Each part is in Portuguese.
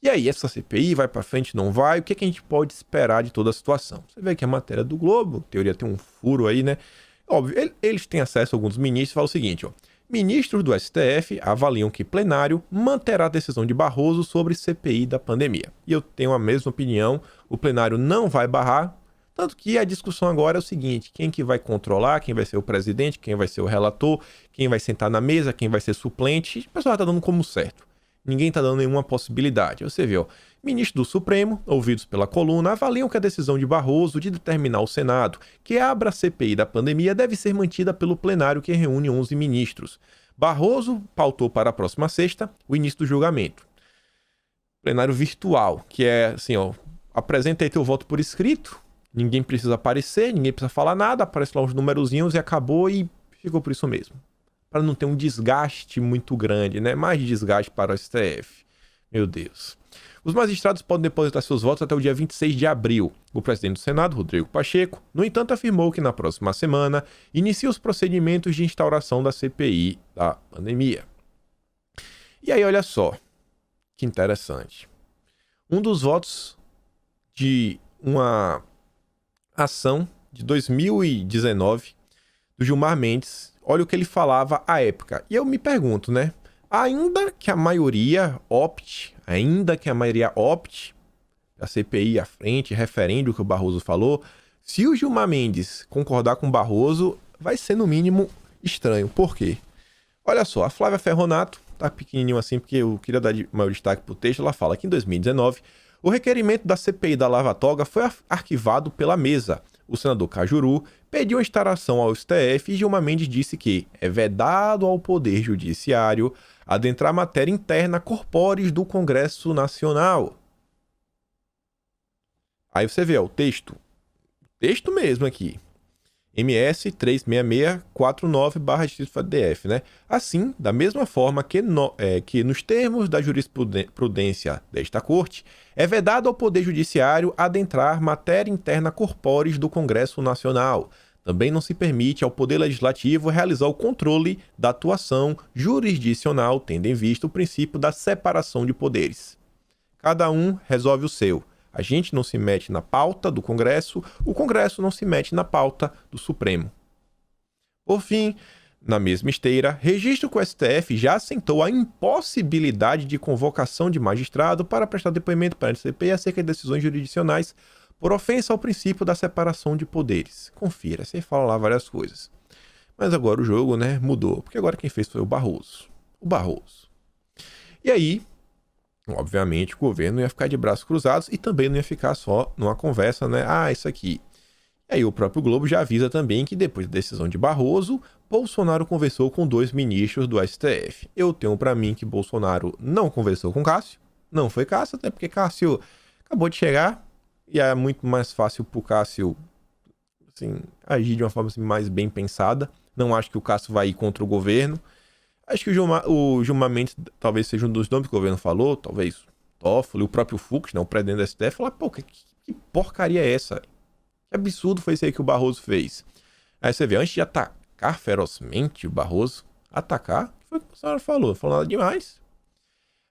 E aí, essa CPI vai para frente, não vai? O que, que a gente pode esperar de toda a situação? Você vê que a matéria do Globo, em teoria tem um furo aí, né? Óbvio, eles têm acesso a alguns ministros e falam o seguinte, ó. Ministros do STF avaliam que plenário manterá a decisão de Barroso sobre CPI da pandemia. E eu tenho a mesma opinião, o plenário não vai barrar, tanto que a discussão agora é o seguinte, quem que vai controlar, quem vai ser o presidente, quem vai ser o relator, quem vai sentar na mesa, quem vai ser suplente, o pessoal está dando como certo. Ninguém está dando nenhuma possibilidade. Você vê, ó, ministros do Supremo, ouvidos pela coluna, avaliam que a decisão de Barroso de determinar ao Senado que abra a CPI da pandemia deve ser mantida pelo plenário que reúne 11 ministros. Barroso pautou para a próxima sexta o início do julgamento. Plenário virtual, que é assim, ó, apresenta aí teu voto por escrito, ninguém precisa aparecer, ninguém precisa falar nada, aparece lá os numerozinhos e acabou e ficou por isso mesmo. Para não ter um desgaste muito grande, né? Mais desgaste para o STF. Meu Deus. Os magistrados podem depositar seus votos até o dia 26 de abril. O presidente do Senado, Rodrigo Pacheco, no entanto, afirmou que na próxima semana inicia os procedimentos de instauração da CPI da pandemia. E aí, olha só, que interessante. Um dos votos de uma ação de 2019 do Gilmar Mendes, olha o que ele falava à época. E eu me pergunto, né? Ainda que a maioria opte, a CPI à frente, referendo o que o Barroso falou, se o Gilmar Mendes concordar com o Barroso, vai ser no mínimo estranho. Por quê? Olha só, a Flávia Ferronato, tá pequenininho assim porque eu queria dar maior destaque pro texto, ela fala que em 2019 o requerimento da CPI da Lava Toga foi arquivado pela mesa. O senador Cajuru pediu a instauração ao STF e Gilmar Mendes disse que é vedado ao Poder Judiciário adentrar matéria interna corporis do Congresso Nacional. Aí você vê, ó, o texto mesmo aqui. MS 36649/DF, né? Assim, da mesma forma que nos termos da jurisprudência desta Corte, é vedado ao Poder Judiciário adentrar matéria interna corporis do Congresso Nacional. Também não se permite ao Poder Legislativo realizar o controle da atuação jurisdicional, tendo em vista o princípio da separação de poderes. Cada um resolve o seu. A gente não se mete na pauta do Congresso, o Congresso não se mete na pauta do Supremo. Por fim, na mesma esteira, registro que o STF já assentou a impossibilidade de convocação de magistrado para prestar depoimento perante a CPI acerca de decisões jurisdicionais por ofensa ao princípio da separação de poderes. Confira, você fala lá várias coisas. Mas agora o jogo, né, mudou, porque agora quem fez foi o Barroso. E aí, obviamente, o governo ia ficar de braços cruzados e também não ia ficar só numa conversa, né? Isso aqui. E aí o próprio Globo já avisa também que depois da decisão de Barroso, Bolsonaro conversou com 2 ministros do STF. Eu tenho para mim que Bolsonaro não conversou com Cássio. Não foi Cássio, até porque Cássio acabou de chegar e é muito mais fácil pro Cássio assim, agir de uma forma assim, mais bem pensada. Não acho que o Cássio vai ir contra o governo. Acho que o Gilmar Mendes talvez seja um dos nomes que o governo falou, talvez Toffoli, o próprio Fux, né, o presidente do STF, falar, pô, que porcaria é essa? Que absurdo foi isso aí que o Barroso fez. Aí você vê, antes de atacar ferozmente o Barroso, atacar, foi o que o Bolsonaro falou nada demais.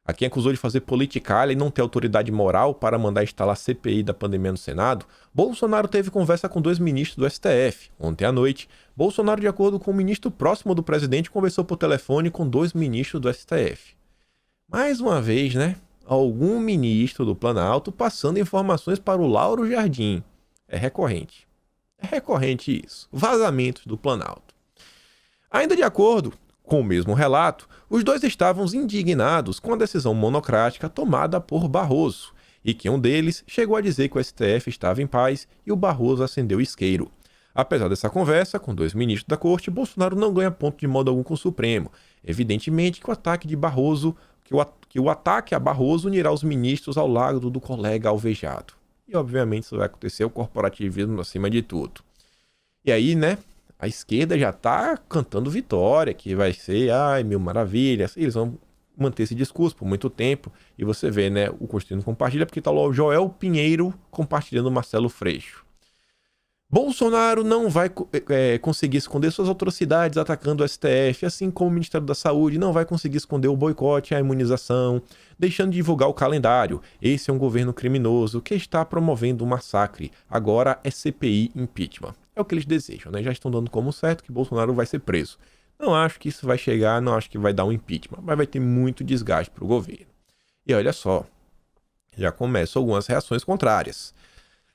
A quem acusou de fazer politicalha e não ter autoridade moral para mandar instalar a CPI da pandemia no Senado, Bolsonaro teve conversa com 2 ministros do STF. Ontem à noite, Bolsonaro, de acordo com o ministro próximo do presidente, conversou por telefone com 2 ministros do STF. Mais uma vez, né? Algum ministro do Planalto passando informações para o Lauro Jardim. É recorrente. É recorrente isso. Vazamentos do Planalto. Ainda de acordo com o mesmo relato, os 2 estavam indignados com a decisão monocrática tomada por Barroso, e que um deles chegou a dizer que o STF estava em paz e o Barroso acendeu isqueiro. Apesar dessa conversa com 2 ministros da corte, Bolsonaro não ganha ponto de modo algum com o Supremo. Evidentemente que o ataque a Barroso unirá os ministros ao lado do colega alvejado. E obviamente isso vai acontecer, o corporativismo acima de tudo. E aí, né? A esquerda já tá cantando vitória, que vai ser, mil maravilhas. Eles vão manter esse discurso por muito tempo. E você vê, né, o Constantino compartilha, porque tá lá o Joel Pinheiro compartilhando o Marcelo Freixo. Bolsonaro não vai conseguir esconder suas atrocidades atacando o STF, assim como o Ministério da Saúde não vai conseguir esconder o boicote à imunização, deixando de divulgar o calendário. Esse é um governo criminoso que está promovendo um massacre. Agora é CPI impeachment. É o que eles desejam, né? Já estão dando como certo que Bolsonaro vai ser preso. Não acho que isso vai chegar, não acho que vai dar um impeachment, mas vai ter muito desgaste para o governo. E olha só, já começam algumas reações contrárias.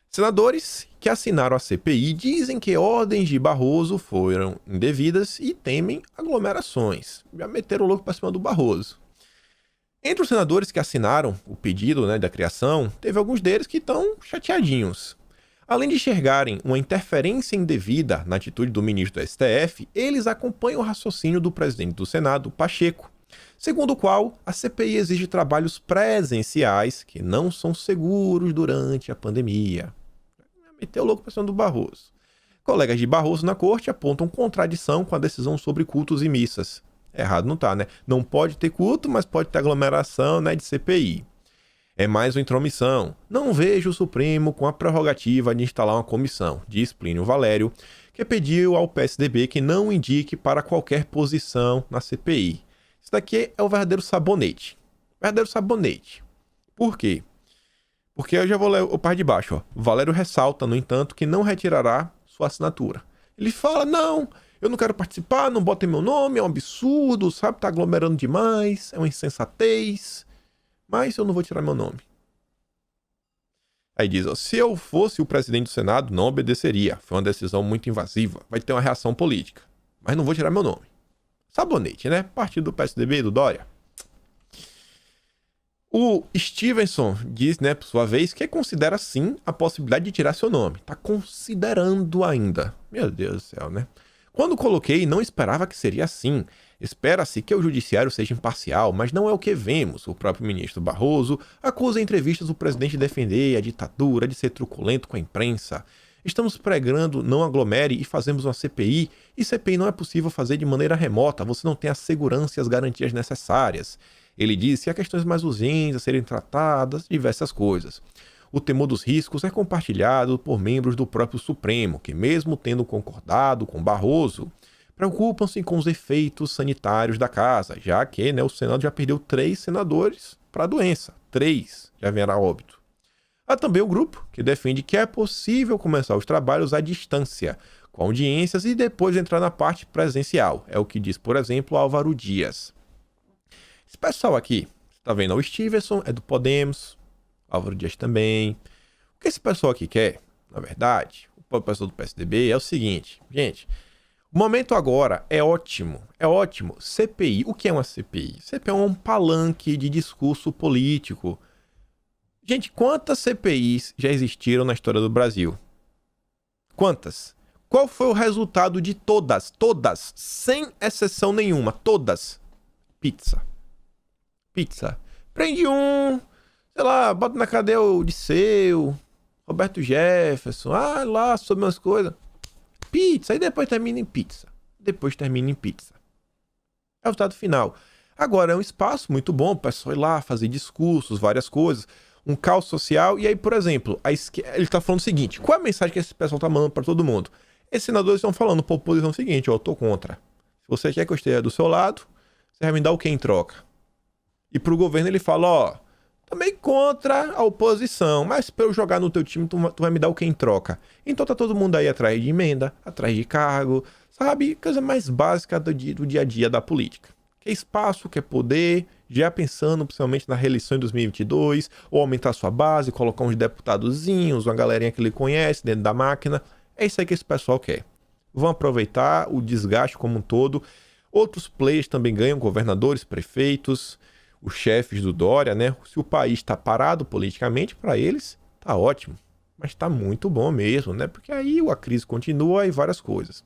Senadores que assinaram a CPI dizem que ordens de Barroso foram indevidas e temem aglomerações. Já meteram o louco para cima do Barroso. Entre os senadores que assinaram o pedido, da criação, teve alguns deles que estão chateadinhos. Além de enxergarem uma interferência indevida na atitude do ministro do STF, eles acompanham o raciocínio do presidente do Senado, Pacheco, segundo o qual a CPI exige trabalhos presenciais que não são seguros durante a pandemia. Meteu o louco para cima do Barroso. Colegas de Barroso na corte apontam contradição com a decisão sobre cultos e missas. Errado não tá, né? Não pode ter culto, mas pode ter aglomeração, de CPI. É mais uma intromissão. Não vejo o Supremo com a prerrogativa de instalar uma comissão, diz Plínio Valério, que pediu ao PSDB que não indique para qualquer posição na CPI. Isso daqui é o verdadeiro sabonete. Verdadeiro sabonete. Por quê? Porque eu já vou ler o par de baixo. Valério ressalta, no entanto, que não retirará sua assinatura. Ele fala, não, eu não quero participar, não botem meu nome, é um absurdo, sabe, tá aglomerando demais, é uma insensatez, mas eu não vou tirar meu nome. Aí diz, se eu fosse o presidente do Senado, não obedeceria, foi uma decisão muito invasiva, vai ter uma reação política, mas não vou tirar meu nome. Sabonete, né? Partido do PSDB, do Dória. O Stevenson diz, por sua vez, que considera sim a possibilidade de tirar seu nome. Tá considerando ainda. Meu Deus do céu, né? Quando coloquei, não esperava que seria assim. Espera-se que o judiciário seja imparcial, mas não é o que vemos. O próprio ministro Barroso acusa em entrevistas o presidente de defender a ditadura, de ser truculento com a imprensa. Estamos pregando não aglomere e fazemos uma CPI, e CPI não é possível fazer de maneira remota, você não tem a segurança e as garantias necessárias. Ele disse que há questões mais urgentes a serem tratadas, diversas coisas. O temor dos riscos é compartilhado por membros do próprio Supremo, que mesmo tendo concordado com Barroso, preocupam-se com os efeitos sanitários da casa, já que o Senado já perdeu 3 senadores para a doença. 3 já vieram a óbito. Há também o grupo que defende que é possível começar os trabalhos à distância, com audiências e depois entrar na parte presencial. É o que diz, por exemplo, Álvaro Dias. Esse pessoal aqui, você tá vendo, o Stevenson é do Podemos, Álvaro Dias também. O que esse pessoal aqui quer, na verdade, o pessoal do PSDB, é o seguinte, gente, o momento agora é ótimo, CPI, o que é uma CPI? CPI é um palanque de discurso político. Gente, quantas CPIs já existiram na história do Brasil? Quantas? Qual foi o resultado de todas? Todas, sem exceção nenhuma, todas. Pizza. Prende um, sei lá, bota na cadeia o Disseu, Roberto Jefferson, lá sobre umas coisas. Pizza, e depois termina em pizza. É o resultado final. Agora, é um espaço muito bom para o pessoal ir lá, fazer discursos, várias coisas, um caos social. E aí, por exemplo, ele está falando o seguinte, qual é a mensagem que esse pessoal está mandando para todo mundo? Esses senadores estão falando para a oposição o seguinte, eu tô contra. Se você quer que eu esteja do seu lado, você vai me dar o que em troca? E pro governo ele fala, também contra a oposição, mas para eu jogar no teu time, tu vai me dar o que em troca? Então tá todo mundo aí atrás de emenda, atrás de cargo, sabe? Coisa mais básica do dia a dia da política. Quer espaço, quer poder, já pensando principalmente na reeleição em 2022, ou aumentar sua base, colocar uns deputadozinhos, uma galerinha que ele conhece dentro da máquina. É isso aí que esse pessoal quer. Vão aproveitar o desgaste como um todo. Outros players também ganham, governadores, prefeitos, os chefes do Dória, Se o país está parado politicamente, para eles, tá ótimo. Mas tá muito bom mesmo, Porque aí a crise continua e várias coisas.